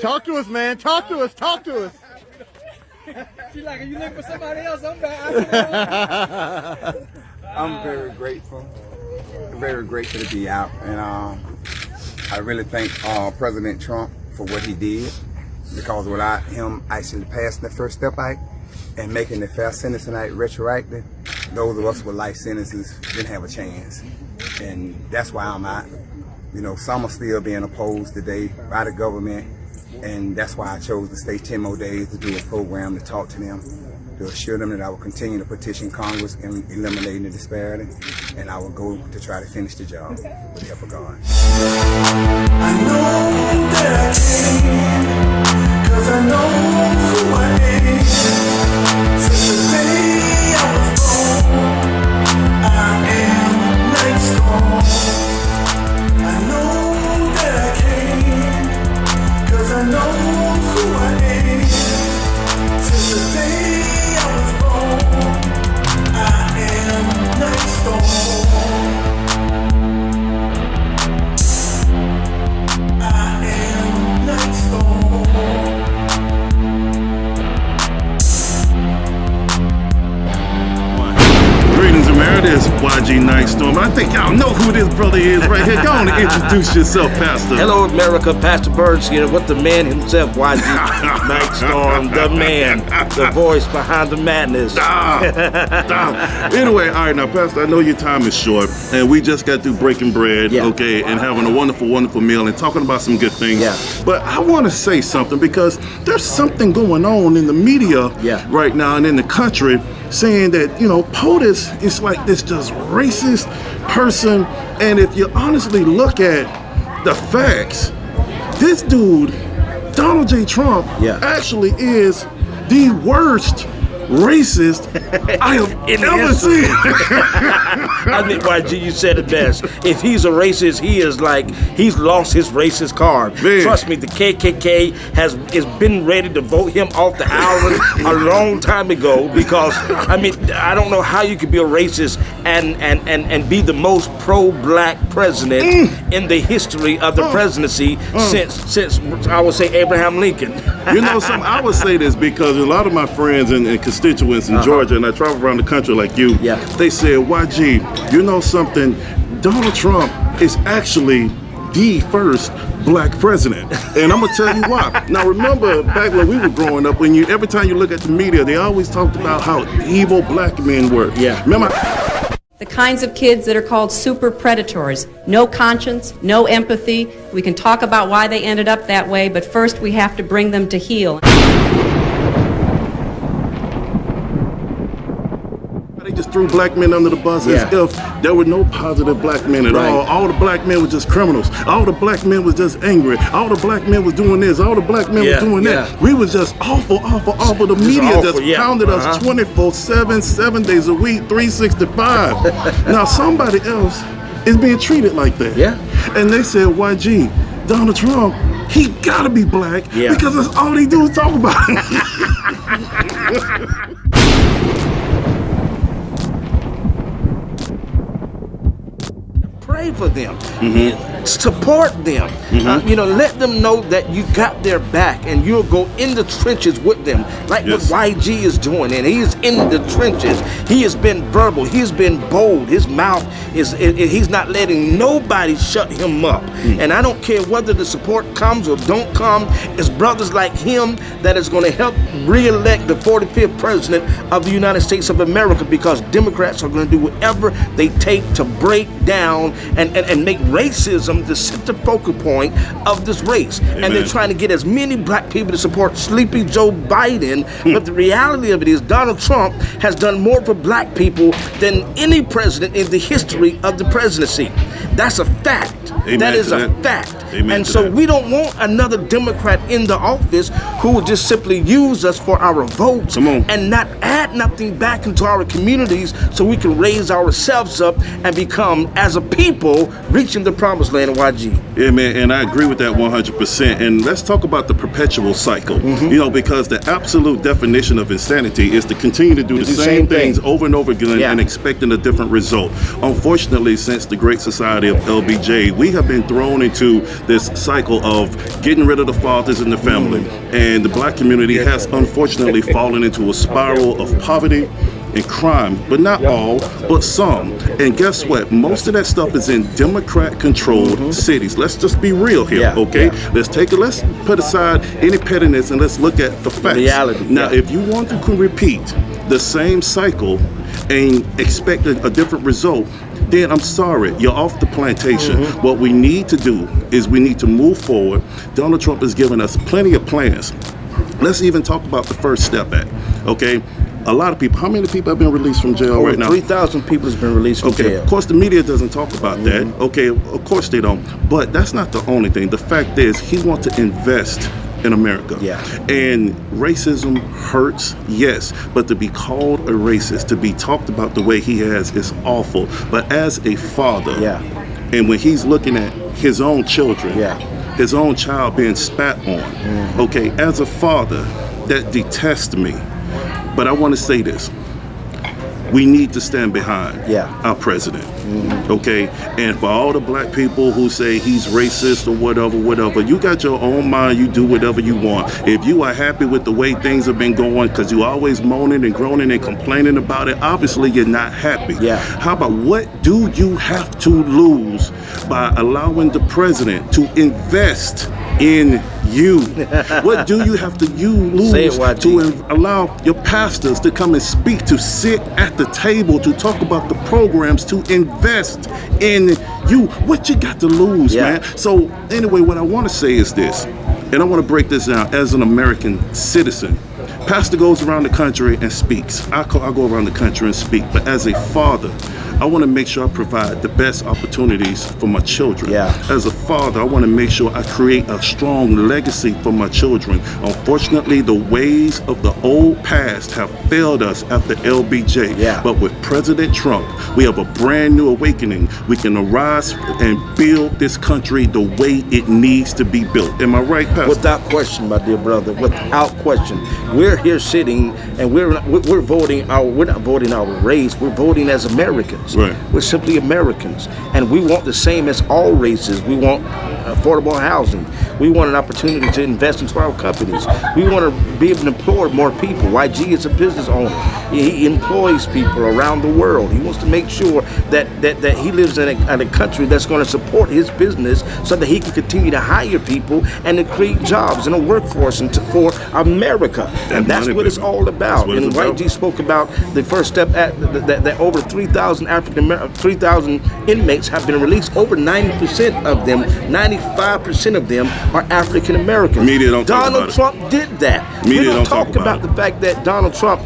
Talk to us, man. Talk to us. Talk to us. She's like, are you looking for somebody else? I'm back. I'm very grateful. Very grateful to be out. And I really thank President Trump for what he did. Because without him actually passing the First Step Act and making the Fair Sentencing Act retroactive, those of us with life sentences didn't have a chance. And that's why I'm out. You know, some are still being opposed today by the government. And that's why I chose to stay 10 more days to do a program to talk to them, to assure them that I will continue to petition Congress in eliminating the disparity. And I will go to try to finish the job with the help of God. I know that I can, 'cause I know who I am. Since the day I was born, I am Nyghtstorm. I know that I can, 'cause I know who I am. Since the day I was born, I am Nyghtstorm. This YG Nyghtstorm. I think y'all know who this brother is right here. Go on and introduce yourself, Pastor. Hello, America. Pastor Birds here with the man himself, YG Nyghtstorm, the man, the voice behind the madness. Anyway, all right, now, Pastor, I know your time is short, and we just got through breaking bread, okay, and having a wonderful, wonderful meal and talking about some good things. Yeah. But I want to say something because there's something going on in the media right now and in the country saying that, you know, POTUS is like this just racist person. And if you honestly look at the facts, this dude, Donald J. Trump, actually is the worst racist I have ever seen. I think YG, you said it best. If he's a racist, he is like, he's lost his racist card. Man. Trust me, the KKK has been ready to vote him off the island a long time ago because, I mean, I don't know how you could be a racist and be the most pro-black president in the history of the presidency since I would say Abraham Lincoln. You know something, I would say this because a lot of my friends and constituents in Georgia, and I travel around the country like you, they said, YG, you know something, Donald Trump is actually the first black president. And I'm gonna tell you why. Now remember back when we were growing up, when every time you look at the media, they always talked about how evil black men were. Remember? The kinds of kids that are called super predators. No conscience, no empathy. We can talk about why they ended up that way, but first we have to bring them to heel. They just threw black men under the bus as if there were no positive black men at all. All the black men were just criminals. All the black men was just angry. All the black men was doing this. All the black men was doing that. We was just awful. The media just pounded us 24/7, 7 days a week, 365. Now somebody else is being treated like that. And they said, YG, Donald Trump, he gotta be black because that's all they do is talk about it. Pray for them, support them, you know, let them know that you got their back and you'll go in the trenches with them like what YG is doing, and he is in the trenches. He has been verbal, he's been bold, his mouth is, he's not letting nobody shut him up. And I don't care whether the support comes or don't come, it's brothers like him that is going to help re-elect the 45th president of the United States of America, because Democrats are going to do whatever they take to break down and make racism the center focal point of this race. And they're trying to get as many black people to support sleepy Joe Biden. But the reality of it is Donald Trump has done more for black people than any president in the history of the presidency. That's a fact. That is a fact. And so we don't want another Democrat in the office who will just simply use us for our votes and not add nothing back into our communities so we can raise ourselves up and become, as a people, reaching the promised land of YG. Yeah, man, and I agree with that 100%. And let's talk about the perpetual cycle. You know, because the absolute definition of insanity is to continue to do the same things over and over again and expecting a different result. Unfortunately, since the Great Society of LBJ, we have been thrown into this cycle of getting rid of the fathers in the family. And the black community has unfortunately fallen into a spiral of poverty and crime, but not all, but some. And guess what? Most of that stuff is in Democrat-controlled cities. Let's just be real here, okay? Let's put aside any pettiness and let's look at the facts. Reality. Now, if you want to repeat the same cycle and expect a different result, then I'm sorry, you're off the plantation. What we need to do is we need to move forward. Donald Trump has given us plenty of plans. Let's even talk about the First Step Act, okay? A lot of people, how many people have been released from jail right now? 3,000 people has been released from jail. Of course, the media doesn't talk about that. Okay, of course they don't. But that's not the only thing. The fact is, he wants to invest in America. And racism hurts, yes, but to be called a racist, to be talked about the way he has is awful. But as a father, and when he's looking at his own children, his own child being spat on, okay, as a father, that detests me. But I want to say this. We need to stand behind our president, okay? And for all the black people who say he's racist or whatever, you got your own mind, you do whatever you want. If you are happy with the way things have been going, because you always moaning and groaning and complaining about it, obviously you're not happy. How about what do you have to lose by allowing the president to invest in you? What do you have to lose to allow your pastors to come and speak, to sit at the table, to talk about the programs, to invest in you? What you got to lose, man? So anyway, what I want to say is this, and I want to break this down as an American citizen. Pastor goes around the country and speaks. I go around the country and speak, but as a father, I want to make sure I provide the best opportunities for my children. As a father, I want to make sure I create a strong legacy for my children. Unfortunately, the ways of the old past have failed us after LBJ. But with President Trump, we have a brand new awakening. We can arise and build this country the way it needs to be built. Am I right, Pastor? Without question, my dear brother, without question. We're here sitting and we're voting we're not voting our race, we're voting as Americans. We're simply Americans, and we want the same as all races. We want affordable housing. We want an opportunity to invest into our companies. We want to be able to employ more people. YG is a business owner. He employs people around the world. He wants to make sure that he lives in a country that's going to support his business so that he can continue to hire people and to create jobs in a workforce for America. And that's what it's all about. And YG spoke about the First Step Act, that over 3,000 inmates have been released. Over 90% of them, 95% of them are African Americans. Media don't talk Donald about Trump did that. Media We don't talk about the fact that Donald Trump,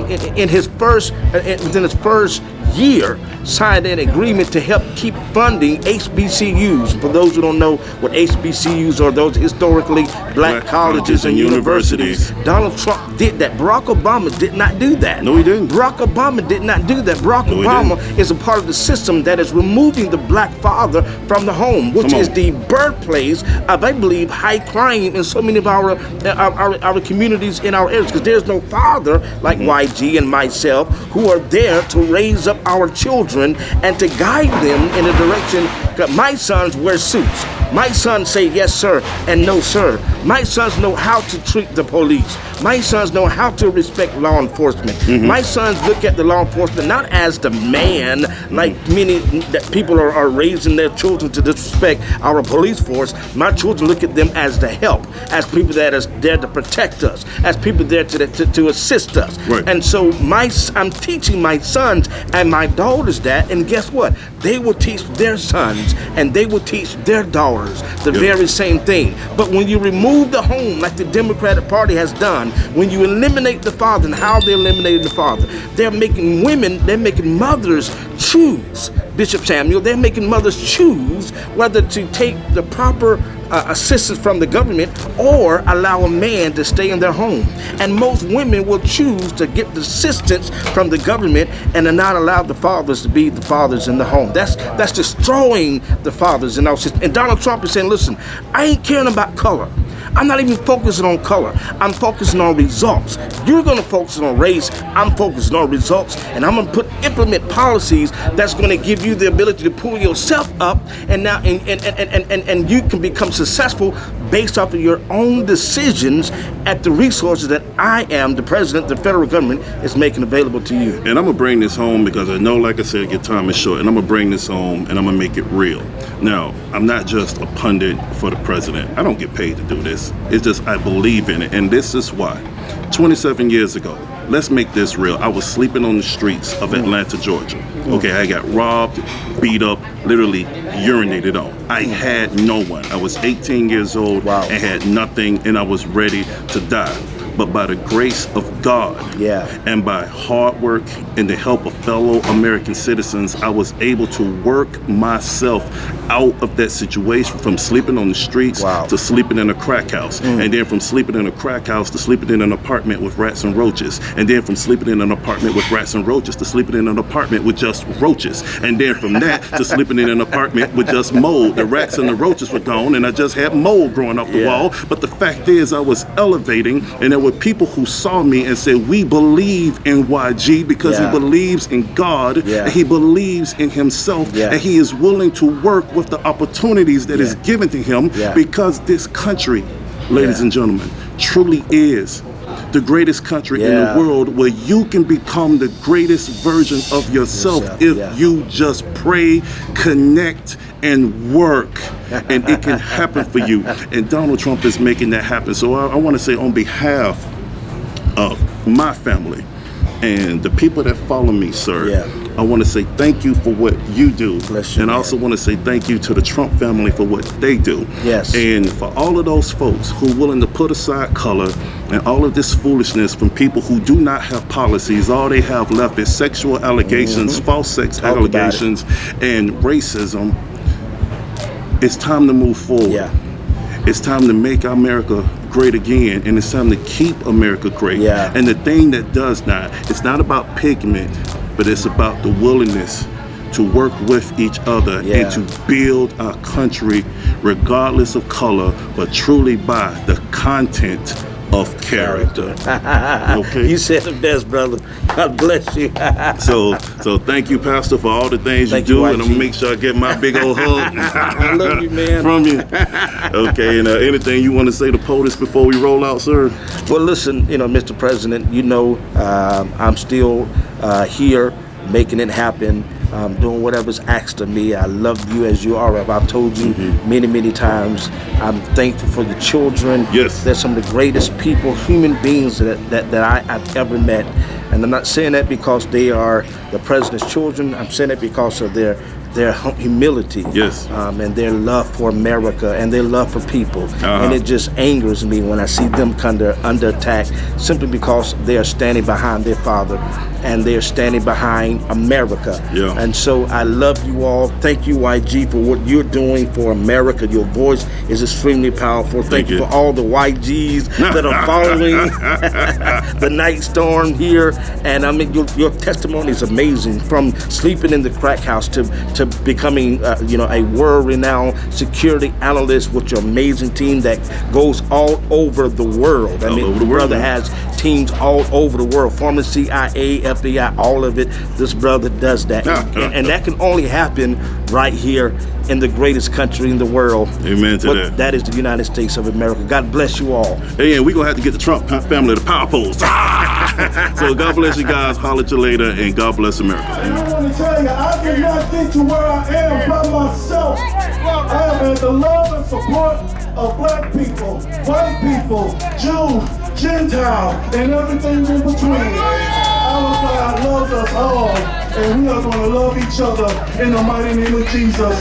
within his first year, signed an agreement to help keep funding HBCUs. For those who don't know what HBCUs are, those historically black colleges and universities. Donald Trump did that. Barack Obama did not do that. No, he didn't. Barack Obama did not do that. Barack Obama is a part of the system that is removing the black father from the home, which is the birthplace of, I believe, high crime in so many of our communities in our areas, because there's no father like YG and myself who are there to raise up our children and to guide them in a direction. My sons wear suits. My sons say yes sir and no sir. My sons know how to treat the police. My sons know how to respect law enforcement. My sons look at the law enforcement not as the man, like many that people are raising their children to disrespect our police force. My children look at them as the help, as people that are there to protect us, as people there to assist us. And so I'm teaching my sons and my daughters that, and guess what? They will teach their sons and they will teach their daughters the very same thing. But when you remove the home, like the Democratic Party has done, when you eliminate the father, and how they eliminated the father, they're making mothers choose, Bishop Samuel, they're making mothers choose whether to take the proper assistance from the government or allow a man to stay in their home. And most women will choose to get the assistance from the government and to not allow the fathers to be the fathers in the home. That's destroying the fathers in our system. And Donald Trump is saying, listen, I ain't caring about color. I'm not even focusing on color. I'm focusing on results. You're going to focus on race. I'm focusing on results, and I'm going to implement policies that's going to give you the ability to pull yourself up, and now and you can become successful based off of your own decisions at the resources that I am, the president, the federal government, is making available to you. And I'm going to bring this home because I know, like I said, your time is short, and I'm going to bring this home and I'm going to make it real. Now, I'm not just a pundit for the president. I don't get paid to do this. It's just I believe in it, and this is why. 27 years ago, let's make this real. I was sleeping on the streets of Atlanta, Georgia. Okay, I got robbed, beat up, literally urinated on. I had no one. I was 18 years old and had nothing, and I was ready to die. But by the grace of God and by hard work and the help of fellow American citizens, I was able to work myself out of that situation, from sleeping on the streets to sleeping in a crack house. And then from sleeping in a crack house to sleeping in an apartment with rats and roaches. And then from sleeping in an apartment with rats and roaches to sleeping in an apartment with just roaches. And then from that to sleeping in an apartment with just mold. The rats and the roaches were gone, and I just had mold growing up the wall. But the fact is, I was elevating, and there were people who saw me and said, we believe in YG because he believes in God, and he believes in himself, and he is willing to work with the opportunities that is given to him, because this country, ladies and gentlemen, truly is the greatest country in the world, where you can become the greatest version of yourself if you just pray, connect, and work, and it can happen for you. And Donald Trump is making that happen. So I want to say, on behalf of my family and the people that follow me, sir, I want to say thank you for what you do. And I also want to say thank you to the Trump family for what they do. And for all of those folks who are willing to put aside color and all of this foolishness from people who do not have policies. All they have left is sexual allegations, false sex allegations, and racism. It's time to move forward. It's time to make America great again, and it's time to keep America great. And the thing that does not, it's not about pigment, but it's about the willingness to work with each other and to build our country regardless of color, but truly by the content of character. Okay. You said the best, brother. God bless you. So thank you, Pastor, for all the things you do, and I'm gonna make sure I get my big old hug. I love you, man. From you. Okay, and anything you want to say to POTUS before we roll out, sir? Well, listen, Mr. President, I'm still here making it happen. Doing whatever's asked of me. I love you as you are. I've told you many, many times. I'm thankful for the children. They're some of the greatest people, human beings that I've ever met. And I'm not saying that because they are the president's children. I'm saying that because of their humility, and their love for America and their love for people. And it just angers me when I see them under attack, simply because they are standing behind their father and they're standing behind America. And so I love you all. Thank you, YG, for what you're doing for America. Your voice is extremely powerful. Thank you for all the YGs that are following the Nyghtstorm here. And I mean, your testimony is amazing, from sleeping in the crack house to becoming a world-renowned security analyst with your amazing team that goes all over the world. I mean, the brother has teams all over the world, former CIA, FBI, all of it. This brother does that. And that can only happen right here in the greatest country in the world. Amen to that. That is the United States of America. God bless you all. Hey, and we're going to have to get the Trump family the power poles. So God bless you guys. Holler at you later, and God bless America. And I want to tell you, I did not get to where I am by myself. I am in the love and support of black people, white people, Jews, Gentile, and everything in between. Our God loves us all, and we are going to love each other in the mighty name of Jesus.